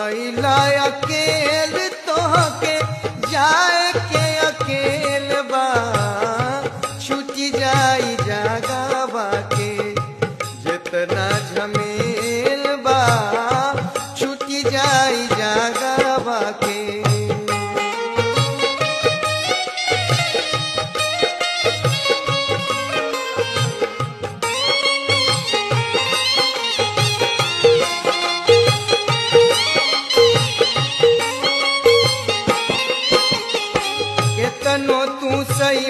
अइला अकेल तोहके जाए के अकेल बा छूटी जाई जगवा के जितना झमेल बा छूटी जाई जगवा के। केतनो तू सही